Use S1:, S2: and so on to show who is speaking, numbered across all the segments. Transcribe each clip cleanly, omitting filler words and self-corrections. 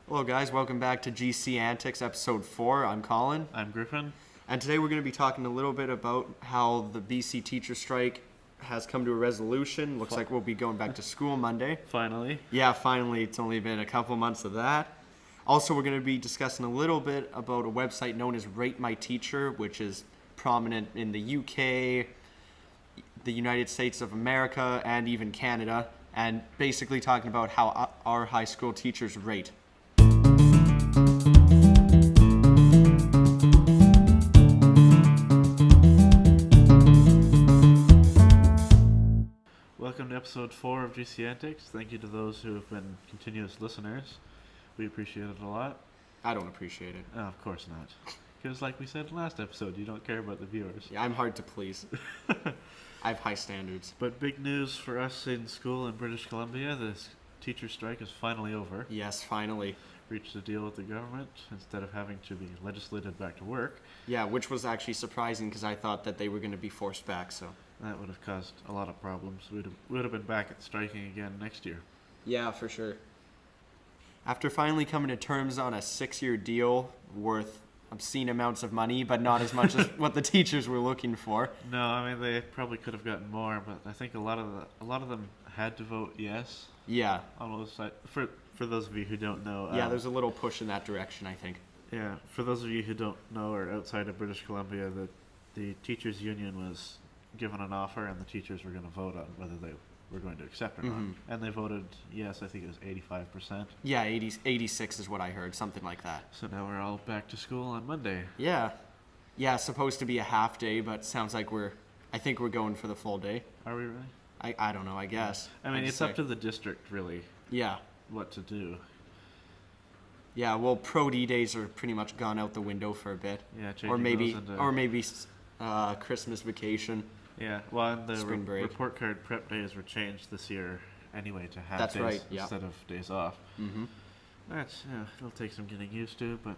S1: Hello guys, welcome back to GC Antics episode 4. I'm Colin.
S2: I'm Griffin.
S1: And today we're going to be talking a little bit about how the BC teacher strike has come to a resolution. Looks like we'll be going back to school Monday.
S2: Finally.
S1: Yeah, finally. It's only been a couple months of that. Also, we're going to be discussing a little bit about a website known as Rate My Teacher, which is prominent in the UK, the United States of America, and even Canada, and basically talking about how our high school teachers rate.
S2: Welcome to episode 4 of GC Antics. Thank you to those who have been continuous listeners. We appreciate it a lot.
S1: I don't appreciate it.
S2: Oh, of course not. Because like we said in last episode, you don't care about the viewers.
S1: Yeah, I'm hard to please. I have high standards.
S2: But big news for us in school in British Columbia, this teacher strike is finally over.
S1: Yes, finally.
S2: Reached a deal with the government instead of having to be legislated back to work.
S1: Yeah, which was actually surprising because I thought that they were going to be forced back, so.
S2: That would have caused a lot of problems. We'd have been back at striking again next year.
S1: Yeah, for sure. After finally coming to terms on a 6-year deal worth obscene amounts of money, but not as much as what the teachers were looking for.
S2: No, I mean they probably could have gotten more, but I think a lot of them had to vote yes.
S1: Yeah.
S2: Almost for those of you who don't know.
S1: Yeah, there's a little push in that direction, I think.
S2: Yeah, for those of you who don't know or outside of British Columbia, the teachers' union was given an offer, and the teachers were going to vote on whether they were going to accept or not. And they voted yes. I think it was 85%.
S1: Yeah, 86 is what I heard, something like that.
S2: So now we're all back to school on Monday.
S1: Yeah. Yeah, supposed to be a half day, but sounds like I think we're going for the full day.
S2: Are we really?
S1: I don't know, I guess.
S2: I mean, it's up to the district, really.
S1: Yeah.
S2: What to do.
S1: Yeah, well, Pro D days are pretty much gone out the window for a bit.
S2: Yeah,
S1: or maybe Christmas vacation.
S2: Yeah, well, and the
S1: Spring break.
S2: report card prep days were changed this year anyway to half
S1: That's
S2: days
S1: right, yeah.
S2: instead of days off.
S1: Mm-hmm.
S2: It'll take some getting used to, but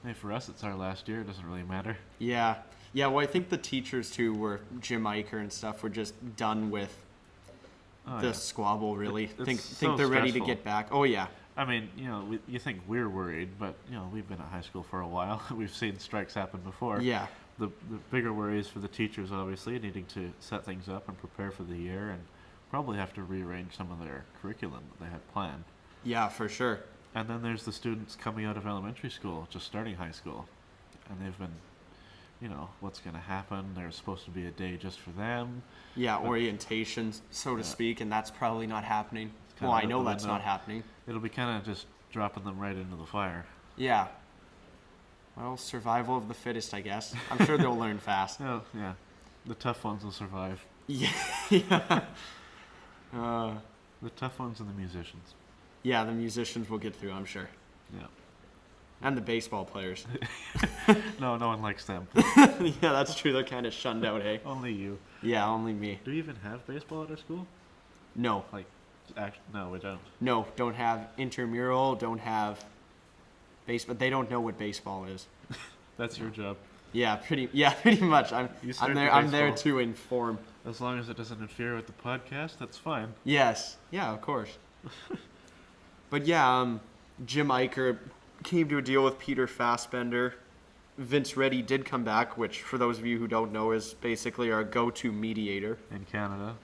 S2: hey, for us it's our last year. It doesn't really matter.
S1: Yeah, well, I think the teachers too Jim Iker and stuff were just done with the squabble. Really, think they're ready to get back. Oh yeah.
S2: I mean, you think we're worried, but we've been at high school for a while. We've seen strikes happen before.
S1: Yeah.
S2: The bigger worry is for the teachers, obviously, needing to set things up and prepare for the year, and probably have to rearrange some of their curriculum that they had planned.
S1: Yeah, for sure.
S2: And then there's the students coming out of elementary school, just starting high school, and they've been, what's going to happen. There's supposed to be a day just for them.
S1: Yeah, orientation, so to speak, and that's probably not happening. Well, I know that's not happening.
S2: It'll be kind of just dropping them right into the fire.
S1: Yeah. Well, survival of the fittest, I guess. I'm sure they'll learn fast.
S2: Oh, yeah. The tough ones will survive.
S1: Yeah.
S2: The tough ones and the musicians.
S1: Yeah, the musicians will get through, I'm sure.
S2: Yeah.
S1: And the baseball players.
S2: No one likes them.
S1: Yeah, that's true. They're kind of shunned out, hey?
S2: Only you.
S1: Yeah, only me.
S2: Do we even have baseball at our school?
S1: No.
S2: No, we don't.
S1: No, don't have intramural, don't have baseball. They don't know what baseball is.
S2: That's your job.
S1: Yeah, pretty much. I'm there to inform.
S2: As long as it doesn't interfere with the podcast, that's fine.
S1: Yes. Yeah, of course. But yeah, Jim Iker came to a deal with Peter Fassbender. Vince Reddy did come back, which for those of you who don't know is basically our go-to mediator
S2: in Canada.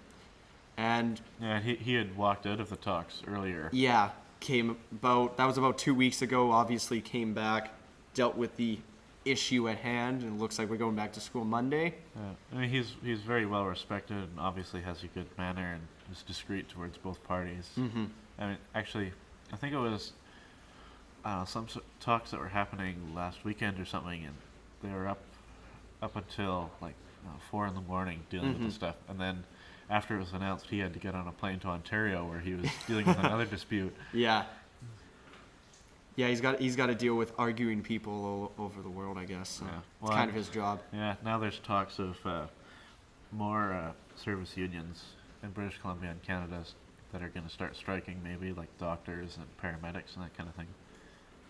S1: And
S2: yeah, he had walked out of the talks earlier.
S1: Yeah, that was about 2 weeks ago. Obviously came back, dealt with the issue at hand, and it looks like we're going back to school Monday.
S2: Yeah. I mean, he's very well respected and obviously has a good manner and is discreet towards both parties.
S1: Mm-hmm.
S2: I mean, actually, I think it was some talks that were happening last weekend or something, and they were up until 4 in the morning dealing with the stuff, and then after it was announced, he had to get on a plane to Ontario where he was dealing with another dispute.
S1: Yeah. Yeah, he's got to deal with arguing people all over the world, I guess. So
S2: yeah.
S1: It's kind of his job.
S2: Yeah, now there's talks of more service unions in British Columbia and Canada that are going to start striking, maybe, like doctors and paramedics and that kind of thing.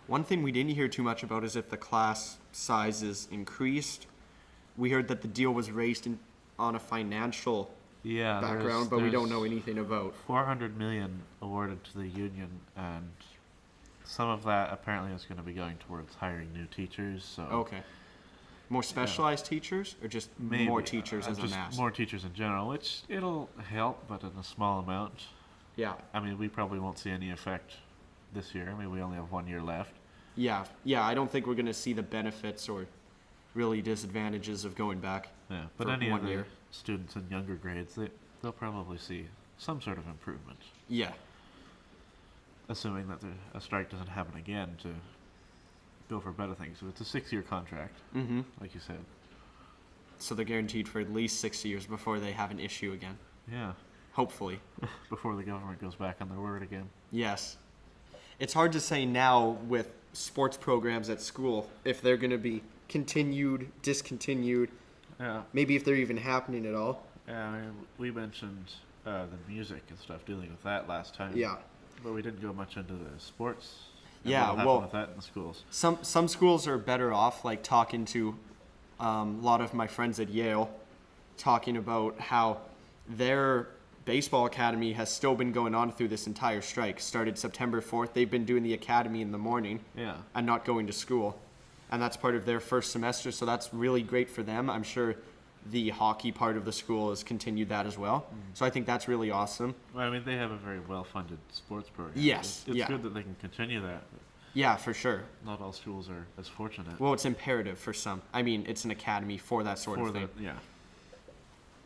S1: One thing we didn't hear too much about is if the class sizes increased. We heard that the deal was raised on a financial background, but we don't know anything about.
S2: $400 million awarded to the union, and some of that apparently is going to be going towards hiring new teachers. So
S1: Okay. More specialized teachers, or just
S2: maybe
S1: more teachers as a
S2: just
S1: mass?
S2: more teachers in general, which it'll help, but in a small amount.
S1: Yeah.
S2: I mean, we probably won't see any effect this year. I mean, we only have 1 year left.
S1: Yeah. Yeah. I don't think we're going to see the benefits or really disadvantages of going back.
S2: Yeah, but
S1: For
S2: any
S1: 1
S2: of the
S1: year.
S2: students in younger grades, they'll probably see some sort of improvement,
S1: Yeah.
S2: assuming that a strike doesn't happen again to go for better things. So it's a 6-year contract,
S1: Mm-hmm.
S2: like you said.
S1: So they're guaranteed for at least 6 years before they have an issue again.
S2: Yeah,
S1: Hopefully.
S2: before the government goes back on their word again.
S1: Yes. It's hard to say now with sports programs at school if they're going to be continued, discontinued,
S2: Yeah,
S1: maybe if they're even happening at all.
S2: yeah. I mean, we mentioned the music and stuff, dealing with that last time.
S1: Yeah.
S2: But we didn't go much into the sports. And
S1: Yeah,
S2: what'll happen
S1: well-
S2: with that in the schools.
S1: Some schools are better off, like talking to a lot of my friends at Yale, talking about how their baseball academy has still been going on through this entire strike. Started September 4th. They've been doing the academy in the morning
S2: Yeah,
S1: and not going to school. And that's part of their first semester, so that's really great for them. I'm sure the hockey part of the school has continued that as well. So I think that's really awesome.
S2: well, I mean, they have a very well-funded sports program.
S1: Yes,
S2: It's
S1: yeah.
S2: good that they can continue that. But
S1: Yeah, for sure.
S2: not all schools are as fortunate.
S1: Well, it's imperative for some. I mean, it's an academy for that sort
S2: for
S1: of
S2: the
S1: thing.
S2: yeah.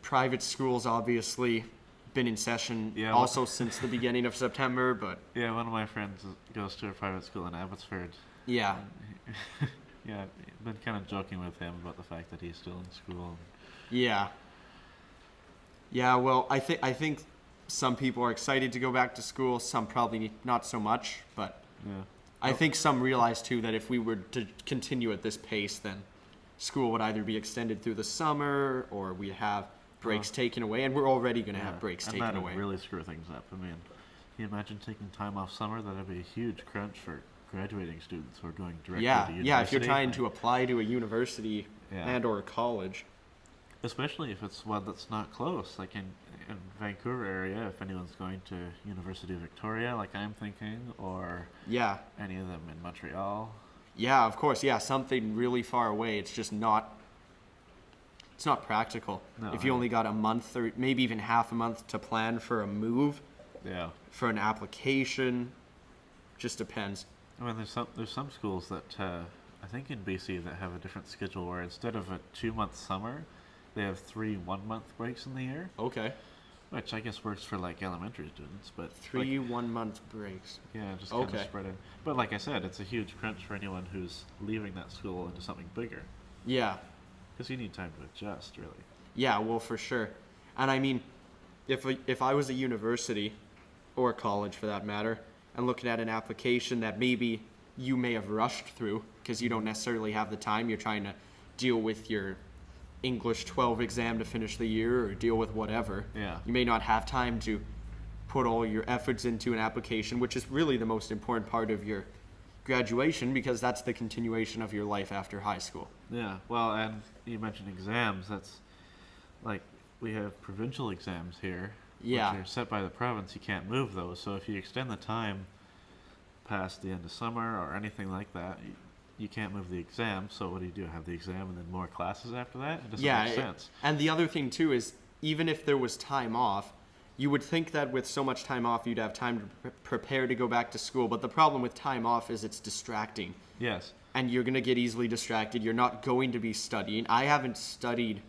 S1: Private schools obviously been in session
S2: Yeah, well-
S1: also since the beginning of September, but
S2: Yeah, one of my friends goes to a private school in Abbotsford.
S1: yeah.
S2: Yeah, I've been kind of joking with him about the fact that he's still in school.
S1: Yeah. Yeah, well, I think some people are excited to go back to school, some probably not so much, but
S2: Yeah,
S1: I think some realize too that if we were to continue at this pace, then school would either be extended through the summer or we'd have breaks taken away, and we're already going to have breaks
S2: and
S1: taken
S2: that'd
S1: away.
S2: really screw things up. I mean, can you imagine taking time off summer? That'd be a huge crunch for graduating students who are going directly
S1: Yeah,
S2: to university.
S1: yeah, if you're trying
S2: Like,
S1: to apply to a university
S2: Yeah.
S1: and or a college.
S2: especially if it's one that's not close, like in Vancouver area, if anyone's going to University of Victoria, like I'm thinking, or
S1: Yeah.
S2: any of them in Montreal.
S1: Yeah, of course. Yeah, something really far away. It's just not. It's not practical.
S2: No,
S1: if you
S2: I-
S1: only got a month or maybe even half a month to plan for a move,
S2: Yeah.
S1: for an application, just depends.
S2: I mean, there's some schools that I think in BC that have a different schedule where instead of a 2-month summer, they have 3 1-month breaks in the year,
S1: Okay.
S2: which I guess works for like elementary students, but
S1: Three
S2: like,
S1: 1-month breaks.
S2: yeah, just kind
S1: Okay.
S2: of spread it. But like I said, it's a huge crunch for anyone who's leaving that school into something bigger,
S1: Yeah.
S2: because you need time to adjust, really.
S1: Yeah, well, for sure. And I mean, if I was a university or a college for that matter, and looking at an application that maybe you may have rushed through because you don't necessarily have the time, you're trying to deal with your English 12 exam to finish the year or deal with whatever.
S2: Yeah.
S1: You may not have time to put all your efforts into an application, which is really the most important part of your graduation because that's the continuation of your life after high school.
S2: Yeah, well, and you mentioned exams. That's like we have provincial exams here,
S1: Yeah.
S2: which are set by the province. You can't move those. So if you extend the time past the end of summer or anything like that, you can't move the exam. So what do? Have the exam and then more classes after that? It doesn't make sense.
S1: And the other thing too is even if there was time off, you would think that with so much time off you'd have time to prepare to go back to school, but the problem with time off is it's distracting
S2: Yes.
S1: and you're going to get easily distracted. You're not going to be studying. I haven't studied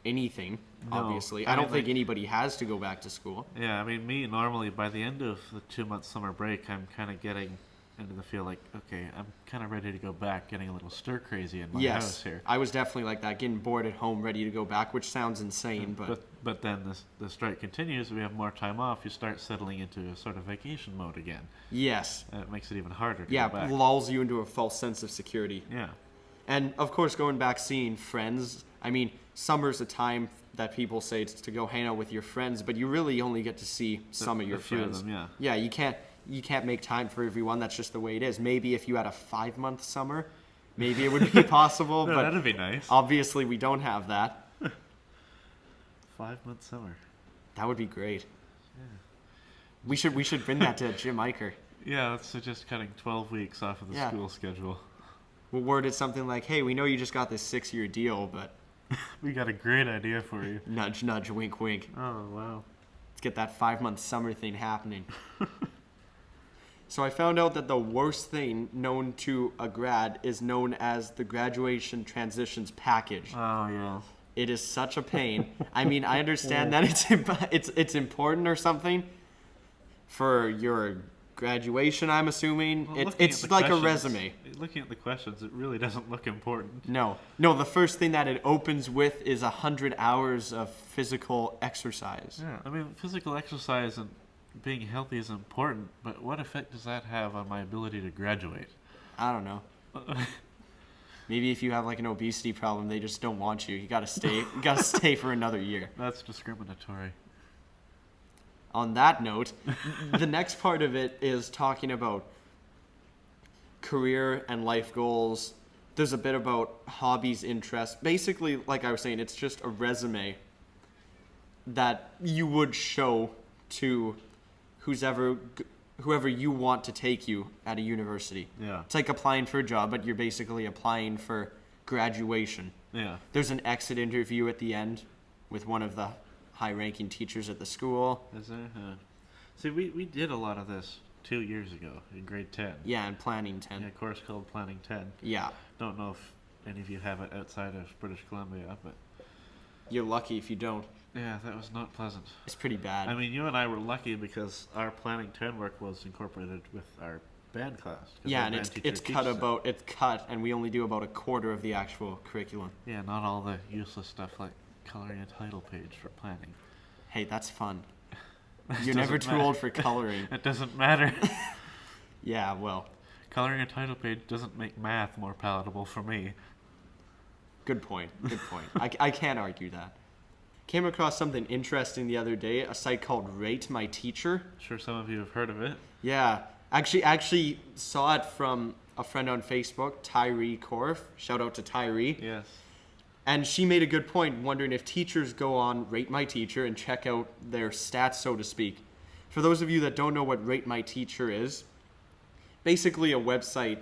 S1: anything,
S2: No,
S1: obviously.
S2: I
S1: I don't
S2: mean,
S1: think
S2: like-
S1: anybody has to go back to school.
S2: Yeah, I mean, me normally by the end of the 2-month summer break, I'm kind of getting into the feel like, okay, I'm kind of ready to go back, getting a little stir crazy in my
S1: Yes,
S2: house here.
S1: I was definitely like that, getting bored at home, ready to go back, which sounds insane, but
S2: But then the strike continues. We have more time off. You start settling into a sort of vacation mode again.
S1: yes.
S2: And it makes it even harder to
S1: Yeah,
S2: go back.
S1: lulls you into a false sense of security.
S2: Yeah.
S1: And of course, going back seeing friends. I mean, summer's a time that people say it's to go hang out with your friends, but you really only get to see some of your
S2: a few of
S1: friends.
S2: them, yeah.
S1: Yeah, you can't make time for everyone. That's just the way it is. Maybe if you had a 5-month summer, maybe it would be possible.
S2: No,
S1: but
S2: that'd be nice.
S1: obviously, we don't have that.
S2: 5-month summer.
S1: That would be great. We should bring that to Jim Iker.
S2: Yeah, that's just cutting 12 weeks off of the
S1: Yeah.
S2: school schedule.
S1: We'll word it something like, hey, we know you just got this 6-year deal, but
S2: We got a great idea for you.
S1: nudge, nudge, wink, wink.
S2: Oh, wow.
S1: Let's get that 5-month summer thing happening. So I found out that the worst thing known to a grad is known as the graduation transitions package.
S2: Oh, yeah.
S1: It is such a pain. I mean, I understand that it's important or something for your graduation, I'm assuming.
S2: Well,
S1: It's
S2: looking at the
S1: like a
S2: questions-
S1: resume.
S2: Looking at the questions, it really doesn't look important.
S1: No, the first thing that it opens with is 100 hours of physical exercise.
S2: Yeah, I mean, physical exercise and being healthy is important, but what effect does that have on my ability to graduate?
S1: I don't know. Maybe if you have like an obesity problem, they just don't want you. You gotta stay. You gotta stay for another year.
S2: That's discriminatory.
S1: On that note, the next part of it is talking about career and life goals. There's a bit about hobbies, interests. Basically, like I was saying, it's just a resume that you would show to whoever you want to take you at a university.
S2: Yeah.
S1: It's like applying for a job, but you're basically applying for graduation.
S2: Yeah.
S1: There's an exit interview at the end with one of the high-ranking teachers at the school.
S2: Is there? See, we did a lot of this 2 years ago in grade 10.
S1: Yeah, and planning 10.
S2: In a course called Planning 10.
S1: Yeah.
S2: Don't know if any of you have it outside of British Columbia, but
S1: You're lucky if you don't.
S2: yeah, that was not pleasant.
S1: It's pretty bad.
S2: I mean, you and I were lucky because our Planning 10 work was incorporated with our band class. 'cause
S1: yeah,
S2: our
S1: and
S2: band teacher
S1: it's
S2: teaches it.
S1: and we only do about a quarter of the actual curriculum.
S2: Yeah, not all the useless stuff like coloring a title page for planning.
S1: Hey, that's fun.
S2: That
S1: You're never
S2: doesn't
S1: too
S2: matter.
S1: old for coloring.
S2: It doesn't matter.
S1: Yeah, well,
S2: Coloring a title page doesn't make math more palatable for me.
S1: good point. Good point. I can't argue that. Came across something interesting the other day, a site called Rate My Teacher.
S2: Sure, some of you have heard of it.
S1: Yeah, actually saw it from a friend on Facebook, Tyree Korf. Shout out to Tyree.
S2: Yes.
S1: And she made a good point, wondering if teachers go on Rate My Teacher and check out their stats, so to speak. For those of you that don't know what Rate My Teacher is, basically a website,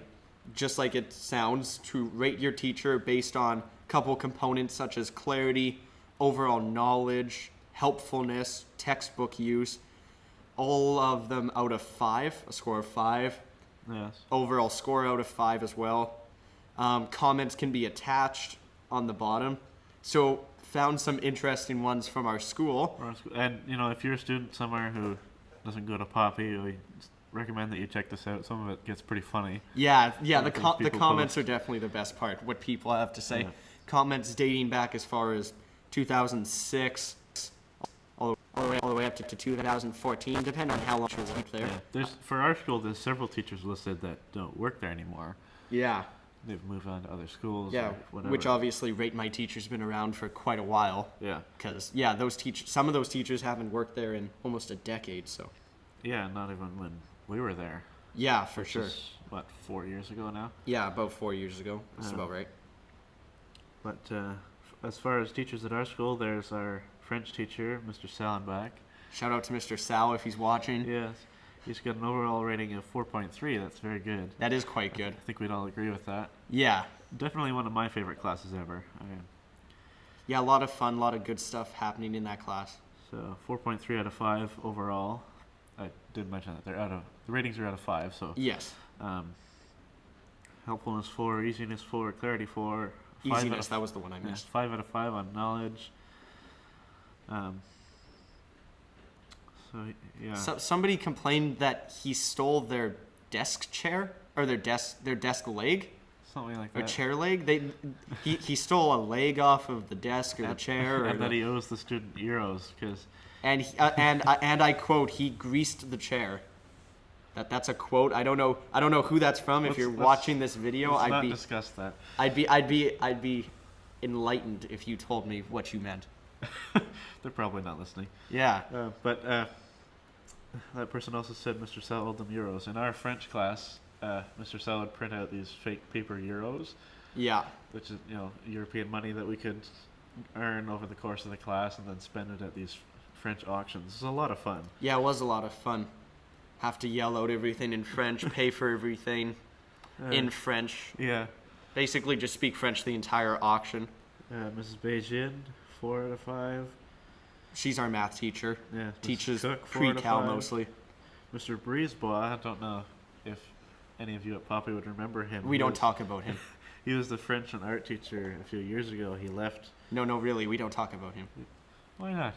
S1: just like it sounds, to rate your teacher based on a couple components such as clarity, overall knowledge, helpfulness, textbook use, all of them out of 5, a score of 5.
S2: Yes.
S1: Overall score out of 5 as well. Comments can be attached on the bottom. So found some interesting ones from our school.
S2: And, you know, if you're a student somewhere who doesn't go to Poppy, we recommend that you check this out. Some of it gets pretty funny.
S1: Yeah,
S2: Some
S1: the
S2: of things
S1: the
S2: people
S1: comments
S2: post.
S1: are definitely the best part. What people have to say.
S2: Yeah.
S1: Comments dating back as far as 2006, all the way up to 2014, depending on how long she was up there.
S2: Yeah. For our school, there's several teachers listed that don't work there anymore.
S1: Yeah,
S2: They've moved on to other schools.
S1: yeah.
S2: Or whatever.
S1: Which obviously Rate My Teacher's been around for quite a while.
S2: Yeah.
S1: Because some of those teachers haven't worked there in almost a decade. So
S2: Yeah, not even when we were there.
S1: yeah, for
S2: Which
S1: sure.
S2: is, what, 4 years ago now?
S1: Yeah, about 4 years ago. That's about right.
S2: But as far as teachers at our school, there's our French teacher, Mr. Salenbach.
S1: Shout out to Mr. Sal if he's watching.
S2: Yes. He's got an overall rating of 4.3. That's very good.
S1: That is quite good.
S2: I think we'd all agree with that.
S1: Yeah.
S2: Definitely one of my favorite classes ever. I mean,
S1: Yeah, a lot of fun, a lot of good stuff happening in that class.
S2: so 4.3 out of 5 overall. I did mention that the ratings are out of 5. So
S1: Yes.
S2: helpfulness 4, easiness 4, clarity 4. 5
S1: Easiness, that was the one I
S2: yeah,
S1: missed.
S2: 5 out of 5 on knowledge. So yeah.
S1: Somebody complained that he stole their desk chair, or their desk leg,
S2: Something like
S1: or
S2: that.
S1: chair leg. He stole a leg off of the desk or the chair,
S2: And that he owes the student euros because
S1: and I quote, he greased the chair. That's a quote. I don't know who that's from. If
S2: Let's-
S1: you're
S2: let's-
S1: watching this video,
S2: let's
S1: I'd
S2: not
S1: be
S2: discuss that.
S1: I'd be enlightened if you told me what you meant.
S2: They're probably not listening.
S1: Yeah.
S2: But that person also said Mr. Sal owed them euros. In our French class, Mr. Sal would print out these fake paper euros,
S1: Yeah.
S2: which is European money that we could earn over the course of the class and then spend it at these French auctions. It's a lot of fun.
S1: Yeah, it was a lot of fun. Have to yell out everything in French, pay for everything in French.
S2: Yeah.
S1: Basically just speak French the entire auction.
S2: Mrs. Beijing, 4 out of 5.
S1: She's our math teacher.
S2: Yeah.
S1: Teaches
S2: Cook, 4 out of
S1: pre-cal
S2: 5.
S1: mostly.
S2: Mr. Breezebois, I don't know if any of you at Poppy would remember him.
S1: We don't talk about him.
S2: He was the French and art teacher a few years ago. He left.
S1: No, really, we don't talk about him.
S2: Why not?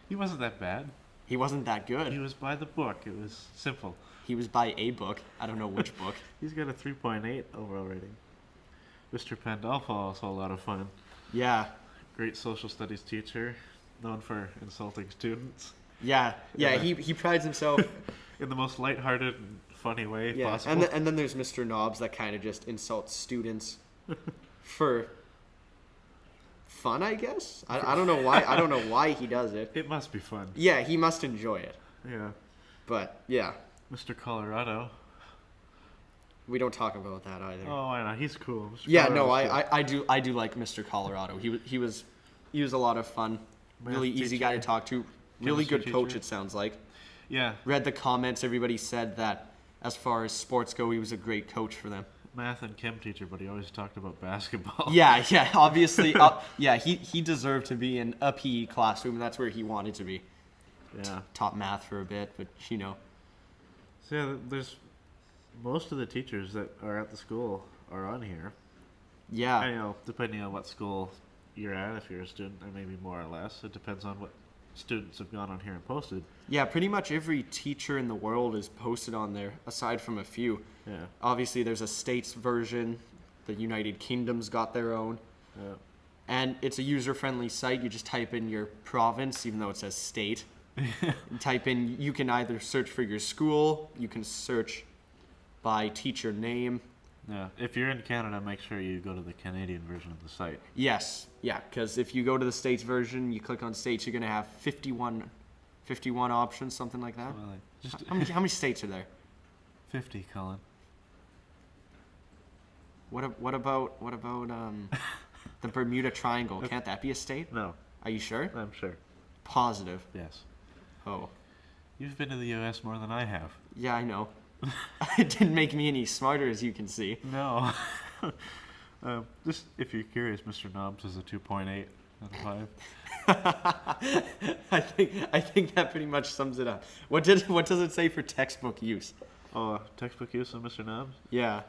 S2: He wasn't that bad.
S1: He wasn't that good.
S2: He was by the book. It was simple.
S1: He was by a book. I don't know which book.
S2: He's got a 3.8 overall rating. Mr. Pandolfo, also a lot of fun.
S1: Yeah.
S2: Great social studies teacher, known for insulting students.
S1: Yeah. He prides himself.
S2: In the most lighthearted and funny way possible.
S1: And then there's Mr. Knobs that kind of just insults students for fun, I guess. I don't know why. I don't know why he does it.
S2: It must be fun.
S1: Yeah, he must enjoy it.
S2: Yeah.
S1: But yeah,
S2: Mr. Colorado.
S1: we don't talk about that either.
S2: Oh, why not? He's cool. Mr.
S1: Yeah, no,
S2: Colorado's cool.
S1: I do like Mr. Colorado. He was a lot of fun.
S2: Math
S1: Really easy guy to
S2: teacher.
S1: talk to. Really
S2: Chemistry
S1: good coach,
S2: teacher.
S1: it sounds like.
S2: Yeah.
S1: Read the comments. Everybody said that as far as sports go, he was a great coach for them.
S2: Math and chem teacher, but he always talked about basketball.
S1: Yeah, obviously. He deserved to be in a PE classroom, and that's where he wanted to be.
S2: Yeah.
S1: Taught math for a bit, but
S2: So yeah, there's most of the teachers that are at the school are on here.
S1: yeah.
S2: I know, depending on what school you're at, if you're a student, or maybe more or less. It depends on what students have gone on here and posted.
S1: Yeah, pretty much every teacher in the world is posted on there, aside from a few.
S2: Yeah.
S1: Obviously, there's a states version. The United Kingdom's got their own.
S2: Yeah.
S1: And it's a user-friendly site. You just type in your province, even though it says state. You can either search for your school, you can search by teacher name.
S2: Yeah. If you're in Canada, make sure you go to the Canadian version of the site.
S1: Yes, yeah, because if you go to the states version, you click on states, you're going to have 51 options, something like that.
S2: Well, just
S1: How many states are there?
S2: 50, Colin.
S1: What about the Bermuda Triangle? Can't that be a state?
S2: No,
S1: Are you sure?
S2: I'm sure.
S1: Positive.
S2: Yes.
S1: Oh,
S2: You've been to the U.S. more than I have.
S1: yeah, I know. It didn't make me any smarter, as you can see.
S2: No. Just if you're curious, Mr. Knobs is a 2.8 out of 5.
S1: I think that pretty much sums it up. What does it say for textbook use?
S2: Oh, textbook use of Mr. Knobs?
S1: Yeah.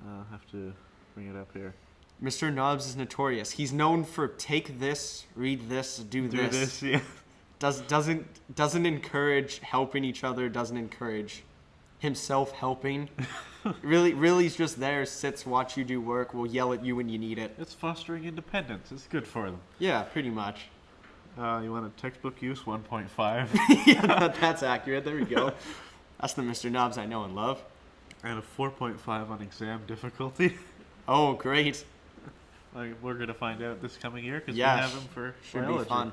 S2: I'll have to bring it up here.
S1: Mr. Knobs is notorious. He's known for take this, read this, do this.
S2: Yeah.
S1: Doesn't encourage helping each other, doesn't encourage himself helping. really he's just there, sits, watch you do work, will yell at you when you need it.
S2: It's fostering independence. It's good for them.
S1: Yeah, pretty much.
S2: You want a textbook use 1.5
S1: Yeah, that's accurate. There we go. That's the Mr. Knobs I know and love.
S2: and a 4.5 on exam difficulty.
S1: Oh, great.
S2: Like we're gonna find out this coming year because
S1: Yeah,
S2: we have him for
S1: Should
S2: biology.
S1: be fun.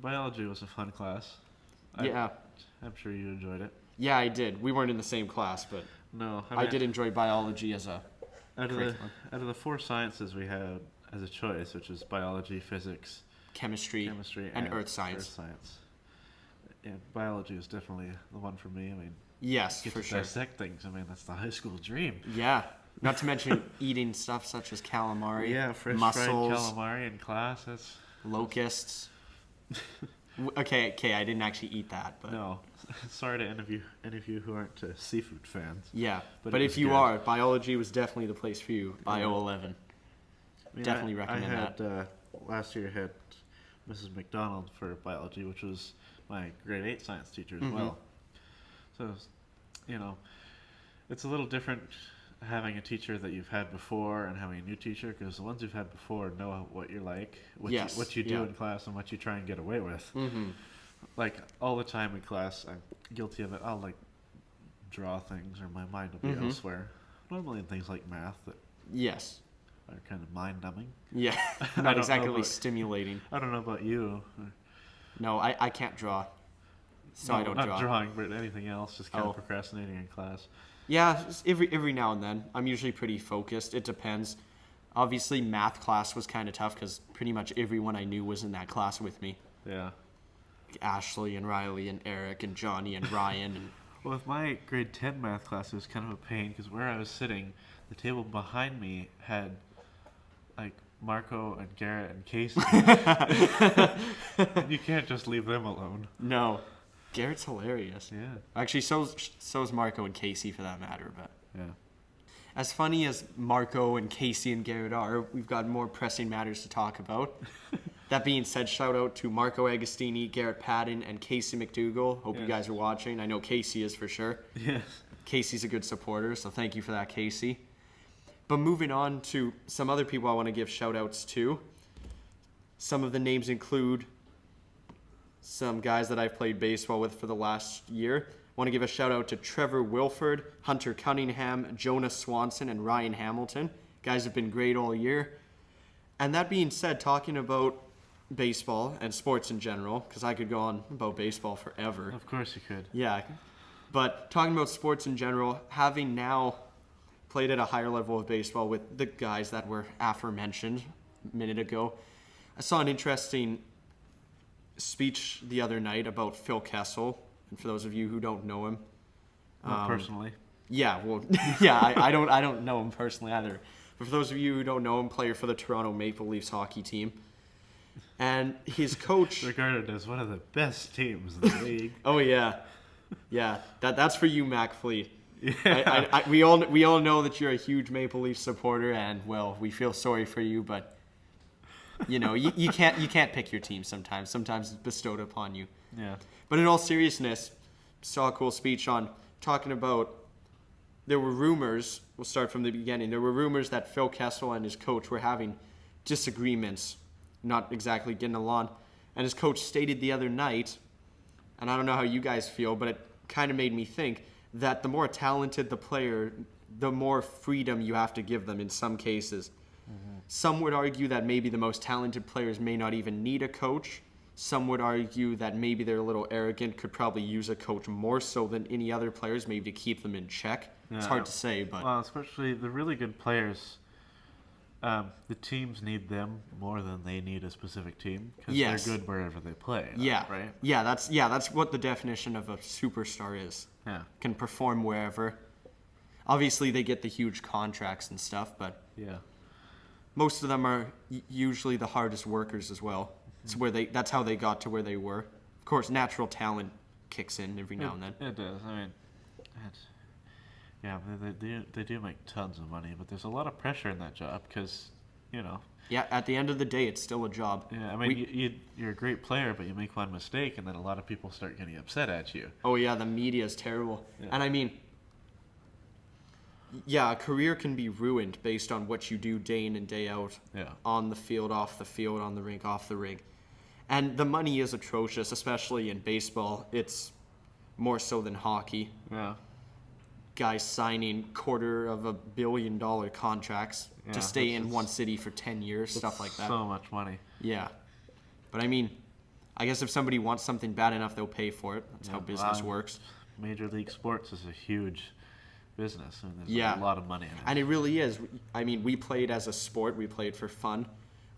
S2: Biology was a fun class.
S1: Yeah.
S2: I'm sure you enjoyed it.
S1: Yeah, I did. We weren't in the same class, but
S2: No,
S1: I did enjoy biology as a
S2: Out of
S1: curriculum.
S2: the 4 sciences we had as a choice, which is biology, physics,
S1: chemistry,
S2: chemistry,
S1: and earth science.
S2: Yeah, biology is definitely the one for me. I mean,
S1: Yes,
S2: get
S1: for
S2: to
S1: sure.
S2: dissect things. I mean, that's the high school dream.
S1: Yeah. Not to mention eating stuff such as calamari,
S2: Yeah, fresh
S1: mussels,
S2: fried calamari in class. That's
S1: locusts. Okay, I didn't actually eat that, but
S2: no. Sorry to any of you who aren't seafood fans.
S1: yeah.
S2: But
S1: But
S2: it
S1: if
S2: was
S1: you
S2: good.
S1: are, biology was definitely the place for you. Bio
S2: Yeah.
S1: 11.
S2: I mean,
S1: Definitely recommend
S2: I had, last year I had Mrs. McDonald for biology, which was my grade 8 science teacher as
S1: Mhm.
S2: well. So, you know, it's a little different having a teacher that you've had before and having a new teacher, because the ones you've had before know what you're like,
S1: Yes,
S2: what you do
S1: yeah.
S2: in class, and what you try and get away with.
S1: Mm-hmm.
S2: Like all the time in class, I'm guilty of it. I'll like draw things, or my mind will be
S1: Mhm.
S2: elsewhere. Normally in things like math that
S1: Yes.
S2: are kind of mind numbing.
S1: Yeah.
S2: I
S1: Not
S2: don't know
S1: exactly
S2: about-
S1: stimulating.
S2: I don't know about you.
S1: No, I can't draw. So I
S2: No,
S1: don't
S2: not
S1: draw.
S2: drawing, but anything else, just kind
S1: Oh.
S2: of procrastinating in class.
S1: Yeah, just every now and then. I'm usually pretty focused. It depends. Obviously, math class was kind of tough because pretty much everyone I knew was in that class with me.
S2: Yeah.
S1: like Ashley and Riley and Eric and Johnny and Ryan and
S2: Well, with my grade 10 math class, it was kind of a pain because where I was sitting, the table behind me had like Marco and Garrett and Casey. And you can't just leave them alone.
S1: no. Garrett's hilarious.
S2: Yeah.
S1: Actually, so's Marco and Casey for that matter, but
S2: Yeah.
S1: as funny as Marco and Casey and Garrett are, we've got more pressing matters to talk about. That being said, shout out to Marco Agostini, Garrett Patton, and Casey McDougall. Hope you
S2: Yes.
S1: guys are watching. I know Casey is for sure.
S2: Yes.
S1: Casey's a good supporter, so thank you for that, Casey. But moving on to some other people I want to give shout outs to. Some of the names include some guys that I've played baseball with for the last year. I want to give a shout out to Trevor Wilford, Hunter Cunningham, Jonas Swanson, and Ryan Hamilton. Guys have been great all year. And that being said, talking about baseball and sports in general, because I could go on about baseball forever.
S2: Of course you could.
S1: Yeah, but talking about sports in general, having now played at a higher level of baseball with the guys that were aforementioned a minute ago, I saw an interesting speech the other night about Phil Kessel. And for those of you who don't know him,
S2: Not personally.
S1: yeah, well, yeah, I don't know him personally either. But for those of you who don't know him, player for the Toronto Maple Leafs hockey team, and his coach.
S2: Regarded as one of the best teams in the league.
S1: Oh yeah, yeah. That's for you, Mac Fleet.
S2: Yeah.
S1: We all know that you're a huge Maple Leaf supporter, and well, we feel sorry for you, but you know you can't pick your team sometimes. Sometimes it's bestowed upon you.
S2: Yeah.
S1: But in all seriousness, saw a cool speech on talking about. There were rumors. We'll start from the beginning. There were rumors that Phil Kessel and his coach were having disagreements, not exactly getting along. And his coach stated the other night, and I don't know how you guys feel, but it kind of made me think that the more talented the player, the more freedom you have to give them in some cases. Mm-hmm. Some would argue that maybe the most talented players may not even need a coach. Some would argue that maybe they're a little arrogant, could probably use a coach more so than any other players, maybe to keep them in check.
S2: Yeah.
S1: It's hard to say, but
S2: Well, especially the really good players, the teams need them more than they need a specific team because
S1: Yes.
S2: they're good wherever they play.
S1: yeah,
S2: Right?
S1: that's what the definition of a superstar is.
S2: Yeah.
S1: Can perform wherever. Obviously, they get the huge contracts and stuff, but
S2: Yeah.
S1: most of them are usually the hardest workers as well. It's where that's how they got to where they were. Of course, natural talent kicks in every now and then.
S2: It does. I mean, it's, yeah, they do make tons of money, but there's a lot of pressure in that job because, you know.
S1: Yeah, at the end of the day, it's still a job.
S2: Yeah, I mean, you're a great player, but you make one mistake, and then a lot of people start getting upset at you.
S1: Oh yeah, the media is terrible.
S2: Yeah.
S1: And I mean, yeah, a career can be ruined based on what you do day in and day out.
S2: Yeah.
S1: On the field, off the field, on the rink, off the rink. And the money is atrocious, especially in baseball. It's more so than hockey.
S2: Yeah.
S1: Guys signing $250 million contracts
S2: Yeah,
S1: to stay in
S2: it's-
S1: one city for 10 years, stuff like that.
S2: So much money.
S1: Yeah. But I mean, I guess if somebody wants something bad enough, they'll pay for it. That's how
S2: Yeah,
S1: business works.
S2: Major League Sports is a huge business, and there's
S1: Yeah.
S2: a lot of money in it.
S1: And it really is. I mean, we played as a sport. We played for fun.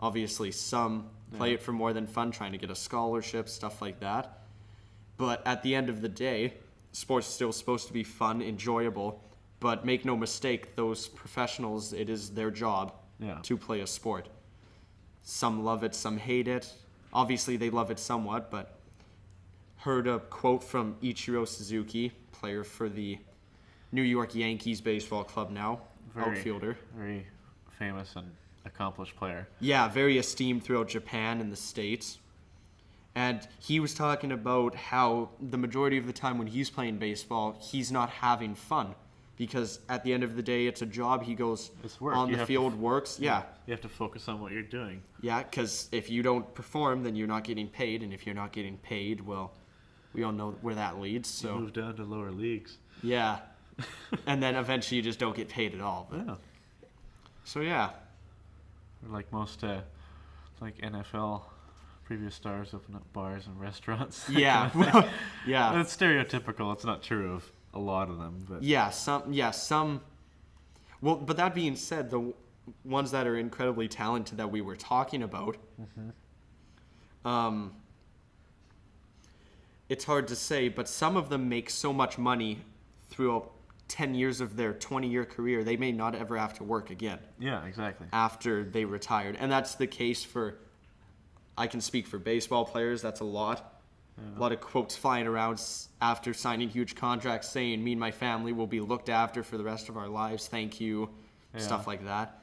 S1: Obviously, some play it for more than fun, trying to get a scholarship, stuff like that. But at the end of the day, sports is still supposed to be fun, enjoyable. But make no mistake, those professionals, it is their job
S2: Yeah.
S1: to play a sport. Some love it, some hate it. Obviously, they love it somewhat, but heard a quote from Ichiro Suzuki, player for the New York Yankees baseball club now, outfielder.
S2: Very famous and accomplished player.
S1: Yeah, very esteemed throughout Japan and the States. And he was talking about how the majority of the time when he's playing baseball, he's not having fun. Because at the end of the day, it's a job. He goes
S2: It's work.
S1: on
S2: You
S1: the
S2: have to
S1: field, works. Yeah.
S2: You have to focus on what you're doing.
S1: Yeah, because if you don't perform, then you're not getting paid. And if you're not getting paid, well, we all know where that leads.
S2: You
S1: So,
S2: move down to lower leagues.
S1: yeah. And then eventually you just don't get paid at all. But,
S2: Yeah.
S1: so, yeah.
S2: Like most, like NFL previous stars open up bars and restaurants.
S1: Yeah. Well, yeah.
S2: It's stereotypical. It's not true of a lot of them, but
S1: Yeah, some. Well, but that being said, the ones that are incredibly talented that we were talking about, it's hard to say, but some of them make so much money throughout 10 years of their 20-year career, they may not ever have to work again
S2: Yeah, exactly.
S1: after they retired. And that's the case for, I can speak for baseball players, that's a lot. A lot of quotes flying around after signing huge contracts saying, me and my family will be looked after for the rest of our lives, thank you, stuff like that.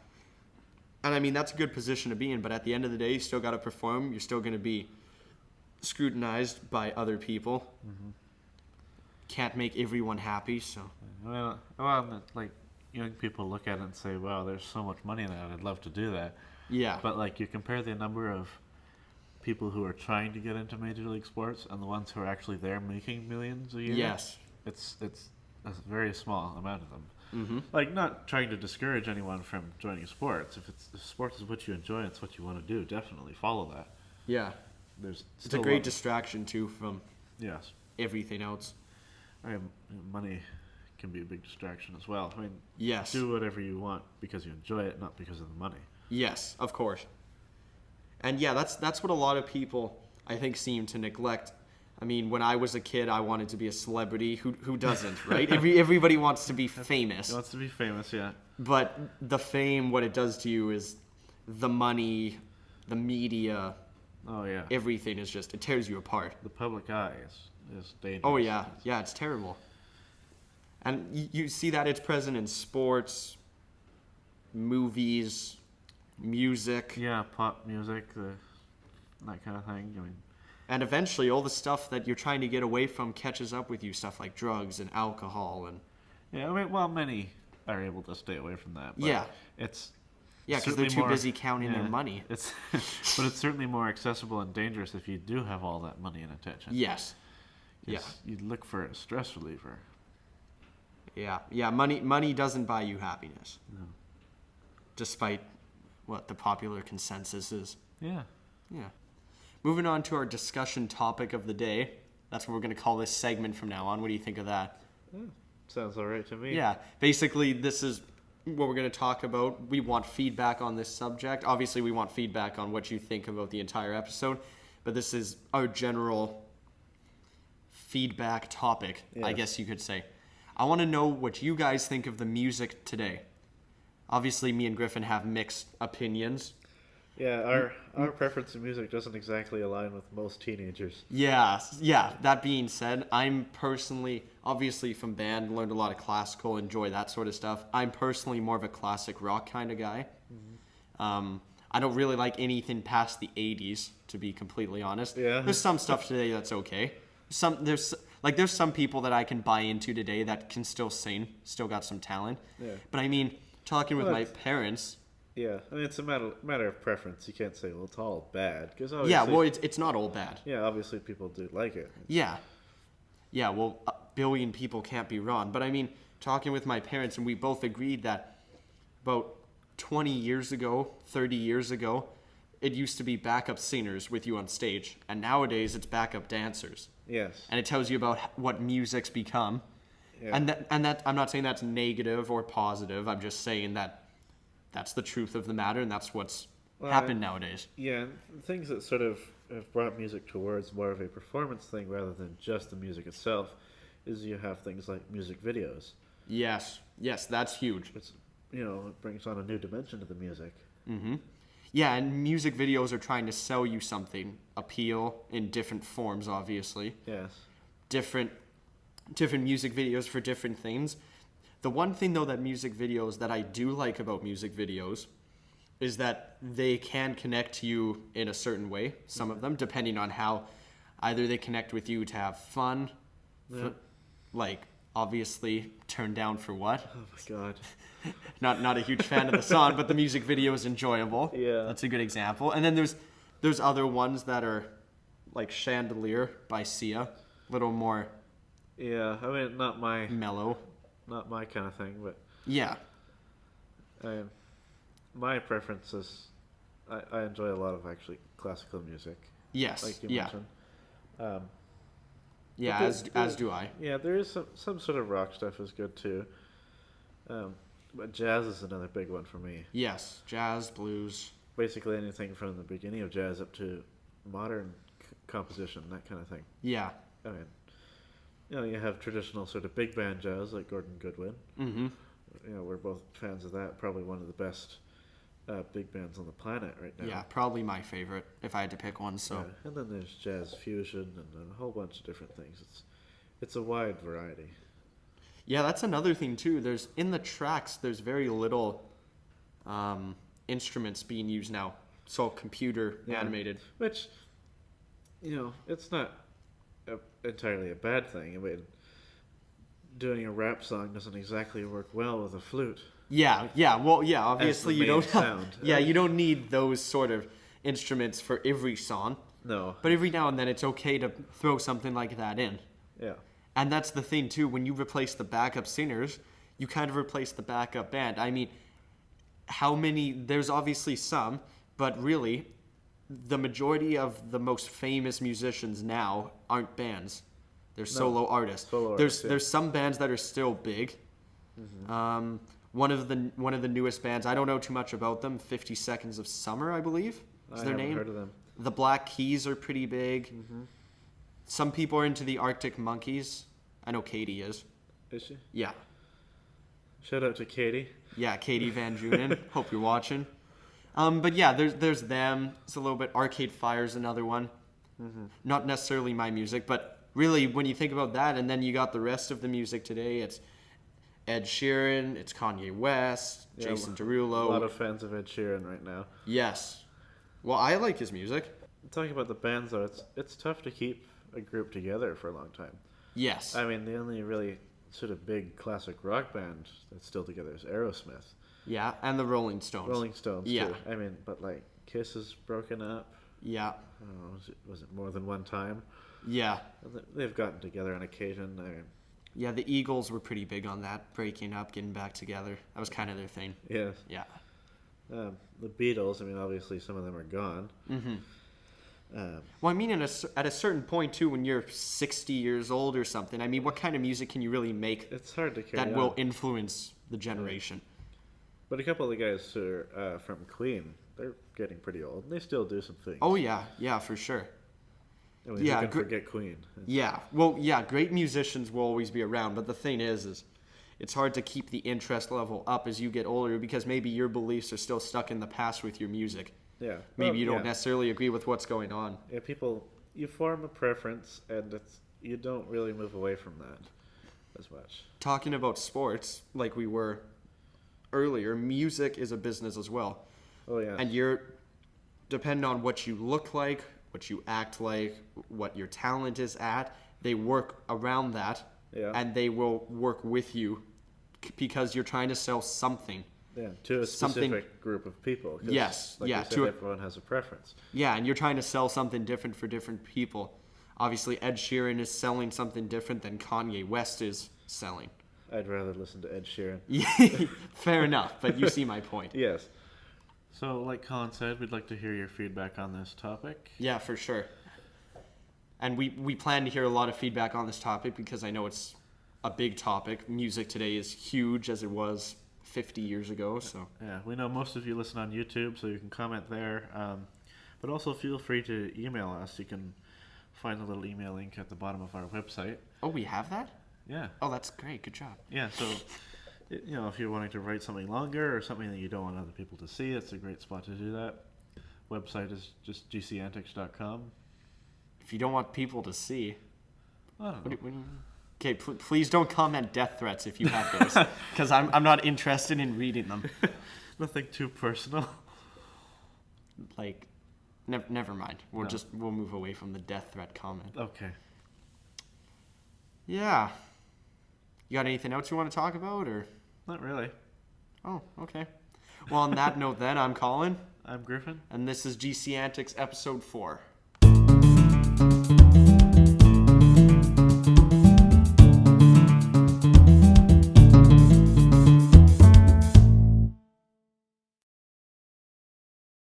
S1: And I mean, that's a good position to be in, but at the end of the day, you still got to perform. You're still going to be scrutinized by other people. Can't make everyone happy, so.
S2: Well, like, young people look at it and say, wow, there's so much money in that, I'd love to do that.
S1: Yeah.
S2: But, like, you compare the number of people who are trying to get into Major League Sports and the ones who are actually there making millions a year.
S1: Yes.
S2: It's a very small amount of them. Like, not trying to discourage anyone from joining sports. If sports is what you enjoy, it's what you want to do, definitely follow that.
S1: Yeah.
S2: There's
S1: It's a
S2: still
S1: great distraction, too, from
S2: Yes.
S1: everything else.
S2: Money can be a big distraction as well. I mean,
S1: Yes.
S2: do whatever you want because you enjoy it, not because of the money.
S1: Yes, of course. And yeah, that's what a lot of people, I think, seem to neglect. I mean, when I was a kid, I wanted to be a celebrity. Who doesn't, right? Everybody wants to be famous.
S2: He wants to be famous, yeah.
S1: But the fame, what it does to you is the money, the media,
S2: Oh, yeah.
S1: everything is just, it tears you apart.
S2: The public eye is dangerous.
S1: Oh, yeah. Yeah, it's terrible. And you see that it's present in sports, movies, music.
S2: Yeah, pop music, that kind of thing. I mean,
S1: And eventually all the stuff that you're trying to get away from catches up with you, stuff like drugs and alcohol and...
S2: yeah, I mean, well, many are able to stay away from that. But
S1: Yeah.
S2: It's
S1: Yeah, because they're
S2: certainly
S1: too busy counting their
S2: yeah,
S1: money.
S2: But it's certainly more accessible and dangerous if you do have all that money and attention.
S1: Yes. Yeah.
S2: You'd look for a stress reliever.
S1: Yeah. Yeah, money doesn't buy you happiness.
S2: No.
S1: Despite what the popular consensus is.
S2: Yeah.
S1: Yeah. Moving on to our discussion topic of the day. That's what we're going to call this segment from now on. What do you think of that?
S2: Sounds all right to me.
S1: Yeah. Basically, this is what we're going to talk about. We want feedback on this subject. Obviously, we want feedback on what you think about the entire episode. But this is our general feedback topic, I
S2: Yes.
S1: guess you could say. I want to know what you guys think of the music today. Obviously, me and Griffin have mixed opinions.
S2: Yeah, our preference in music doesn't exactly align with most teenagers.
S1: Yeah. That being said, I'm personally, obviously from band, learned a lot of classical, enjoy that sort of stuff. I'm personally more of a classic rock kind of guy. I don't really like anything past the 80s, to be completely honest.
S2: Yeah.
S1: There's some stuff today that's okay. There's some people that I can buy into today that can still sing, still got some talent.
S2: Yeah.
S1: But I mean, talking with
S2: Well,
S1: my
S2: it's-
S1: parents,
S2: Yeah, I mean, it's a matter of preference. You can't say, well, it's all bad. Cause
S1: yeah,
S2: obviously,
S1: well, it's not all bad.
S2: yeah, obviously people do like it.
S1: Yeah. Yeah, well, a billion people can't be wrong. But I mean, talking with my parents, and we both agreed that about 20 years ago, 30 years ago, it used to be backup singers with you on stage. And nowadays, it's backup dancers.
S2: Yes.
S1: And it tells you about what music's become.
S2: Yeah.
S1: And that I'm not saying that's negative or positive. I'm just saying that that's the truth of the matter, and that's what's happened nowadays.
S2: Yeah, and things that sort of have brought music towards more of a performance thing rather than just the music itself is you have things like music videos.
S1: Yes, that's huge.
S2: It's, it brings on a new dimension to the music.
S1: Mm-hmm. Yeah, and music videos are trying to sell you something, appeal in different forms, obviously.
S2: Yes.
S1: Different music videos for different things. The one thing, though, that music videos that I do like about music videos is that they can connect to you in a certain way, some of them, depending on how either they connect with you to have fun, like, obviously, Turn Down for What?
S2: Oh my god.
S1: Not a huge fan of the song, but the music video is enjoyable.
S2: Yeah.
S1: That's a good example. And then there's other ones that are like Chandelier by Sia, a little more
S2: Yeah, I mean, not my
S1: mellow.
S2: kind of thing, but
S1: Yeah.
S2: my preference is I enjoy a lot of actually classical music,
S1: Yes.
S2: like you
S1: Yeah.
S2: mentioned.
S1: Yeah,
S2: But
S1: as do I.
S2: Yeah, there is some sort of rock stuff is good too. But jazz is another big one for me.
S1: Yes, jazz, blues.
S2: Basically anything from the beginning of jazz up to modern composition, that kind of thing.
S1: Yeah.
S2: I mean, you have traditional sort of big band jazz like Gordon Goodwin.
S1: Mm-hmm.
S2: We're both fans of that. Probably one of the best big bands on the planet right now.
S1: Yeah, probably my favorite if I had to pick one. So.
S2: Yeah. And then there's jazz fusion and a whole bunch of different things. It's a wide variety.
S1: Yeah, that's another thing too. In the tracks, there's very little instruments being used now. It's all computer animated.
S2: Which, it's not entirely a bad thing. I mean, doing a rap song doesn't exactly work well with a flute.
S1: Yeah. Well, yeah. Obviously, you don't.
S2: Sound.
S1: You don't need those sort of instruments for every song.
S2: No.
S1: But every now and then, it's okay to throw something like that in.
S2: Yeah.
S1: And that's the thing too. When you replace the backup singers, you kind of replace the backup band. I mean, how many? There's obviously some, but really, the majority of the most famous musicians now aren't bands. They're solo artists. There's some bands that are still big. Mm-hmm. One of the newest bands, I don't know too much about them. 50 Seconds of Summer, I believe, is their name. I haven't heard of them. The Black Keys are pretty big. Mm-hmm. Some people are into the Arctic Monkeys. I know Katie is.
S2: Is she?
S1: Yeah.
S2: Shout out to Katie.
S1: Yeah, Katie Van Junen. Hope you're watching. But yeah, there's them. It's a little bit. Arcade Fire's another one. Mm-hmm. Not necessarily my music, but really when you think about that, and then you got the rest of the music today, it's Ed Sheeran, it's Kanye West, Jason Derulo.
S2: A lot of fans of Ed Sheeran right now.
S1: Yes. Well, I like his music.
S2: Talking about the bands, though, it's tough to keep a group together for a long time.
S1: Yes.
S2: I mean, the only really sort of big classic rock band that's still together is Aerosmith.
S1: Yeah, and the Rolling Stones.
S2: Rolling Stones,
S1: yeah.
S2: Too. I mean, but like Kiss has broken up.
S1: Yeah.
S2: Was it more than one time?
S1: Yeah.
S2: They've gotten together on occasion. I mean,
S1: yeah, the Eagles were pretty big on that, breaking up, getting back together. That was kind of their thing.
S2: Yes.
S1: Yeah.
S2: The Beatles, I mean, obviously some of them are gone.
S1: Mm-hmm. Well, I mean, at a certain point, too, when you're 60 years old or something, I mean, what kind of music can you really make
S2: it's hard to carry
S1: that
S2: on.
S1: will influence the generation?
S2: But a couple of the guys who are from Queen, they're getting pretty old. They still do some things.
S1: Oh, yeah. Yeah, for sure.
S2: I mean,
S1: yeah,
S2: you can forget Queen.
S1: Yeah. Well, yeah, great musicians will always be around. But the thing is it's hard to keep the interest level up as you get older because maybe your beliefs are still stuck in the past with your music.
S2: Yeah.
S1: Maybe you don't necessarily agree with what's going on.
S2: Yeah, you form a preference, and you don't really move away from that as much.
S1: Talking about sports, like we were earlier, music is a business as well.
S2: Oh, yeah.
S1: And depending on what you look like, what you act like, what your talent is at, they work around that, and they will work with you because you're trying to sell something.
S2: Yeah, to a specific group of people.
S1: Yes,
S2: like
S1: yeah.
S2: You said, everyone has a preference.
S1: Yeah, and you're trying to sell something different for different people. Obviously, Ed Sheeran is selling something different than Kanye West is selling.
S2: I'd rather listen to Ed Sheeran.
S1: Fair enough, but you see my point.
S2: Yes. So, like Colin said, we'd like to hear your feedback on this topic.
S1: Yeah, for sure. And we plan to hear a lot of feedback on this topic because I know it's a big topic. Music today is huge as it was 50 years ago. So
S2: yeah, we know most of you listen on YouTube, so you can comment there. But also feel free to email us. You can find the little email link at the bottom of our website.
S1: Oh, we have that?
S2: Yeah.
S1: Oh, that's great. Good job.
S2: Yeah, so if you're wanting to write something longer or something that you don't want other people to see, it's a great spot to do that. Website is just gcantics.com.
S1: If you don't want people to see,
S2: I don't know.
S1: Okay, please don't comment death threats if you have those, because I'm not interested in reading them.
S2: Nothing too personal.
S1: Like, never mind. We'll move away from the death threat comment.
S2: Okay.
S1: Yeah. You got anything else you want to talk about, or?
S2: Not really.
S1: Oh, okay. Well, on that note, then I'm Colin.
S2: I'm Griffin,
S1: and this is GC Antics episode 4.